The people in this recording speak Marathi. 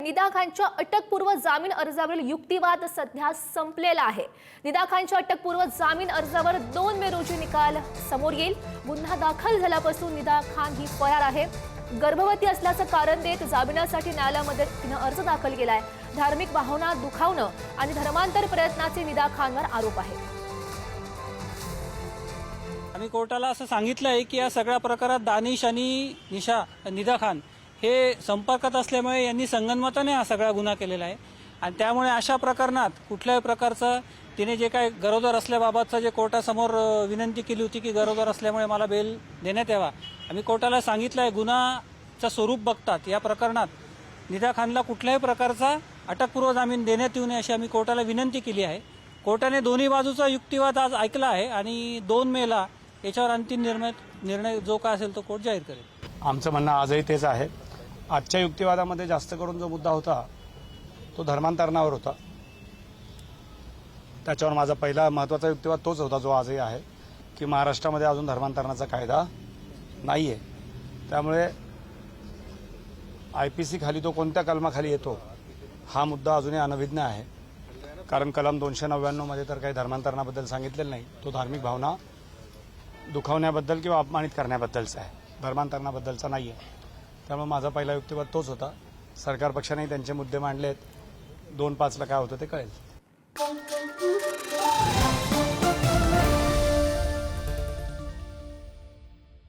निदा खानच्या अटकपूर्व जामीन अर्जावरील युक्तिवाद सध्या संपलेला आहे। निदा खानच्या अटकपूर्व जामीन अर्जावर 2 मे रोजी निकाल समोर येईल। गुन्हा दाखल झाल्यापासून निदा खान ही फरार आहे। गर्भवती असल्याचं कारण देत जामिनासाठी न्यायालयामध्ये तिनं अर्ज दाखल केलाय। धार्मिक भावना दुखावणं आणि धर्मांतर प्रयत्नाचे निदा खानवर आरोप आहे। आम्ही कोर्टाला असं सांगितलं आहे की या सगळ्या प्रकारात दानिश आणि निदा खान हे संपर्कात असल्यामुळे यांनी संगनमताने हा सगळा गुन्हा केलेला आहे आणि त्यामुळे अशा प्रकरणात कुठल्याही प्रकारचं तिने जे काय गरोदर असल्याबाबतचं जे कोर्टासमोर विनंती केली होती की गरोदर असल्यामुळे मला बेल देण्यात यावा, आम्ही कोर्टाला सांगितलं आहे गुन्हाचं स्वरूप बघतात या प्रकरणात निदा खानला कुठल्याही प्रकारचा अटकपूर्व जामीन देण्यात येऊ नये अशी आम्ही कोर्टाला विनंती केली आहे। कोर्टाने दोन्ही बाजूचा युक्तिवाद आज ऐकला आहे आणि 2 मेला याच्यावर अंतिम निर्णय जो काय असेल तो कोर्ट जाहीर करेल। आमचं म्हणणं आजही तेच आहे। आजच्या युक्तिवादामध्ये जास्त करून जो मुद्दा होता तो धर्मांतरणावर होता। त्याच्यावर माझा पहिला महत्त्वाचा युक्तिवाद तोच होता जो आजही आहे की महाराष्ट्रामध्ये अजून धर्मांतरणाचा कायदा नाही आहे। त्यामुळे IPC खाली तो कोणत्या कलमाखाली येतो हा मुद्दा अजूनही अनभिज्ञ आहे, कारण कलम 299 मध्ये तर काही धर्मांतरणाबद्दल सांगितलेलं नाही। तो धार्मिक भावना दुखावण्याबद्दल किंवा अपमानित करण्याबद्दलचा आहे, धर्मांतरणाबद्दलचा नाही आहे। त्यामुळे माझा पहिला युक्तिवाद तोच होता। सरकार पक्षानेही त्यांचे मुद्दे मांडलेत। 2-5 ला काय होतं ते कळेल।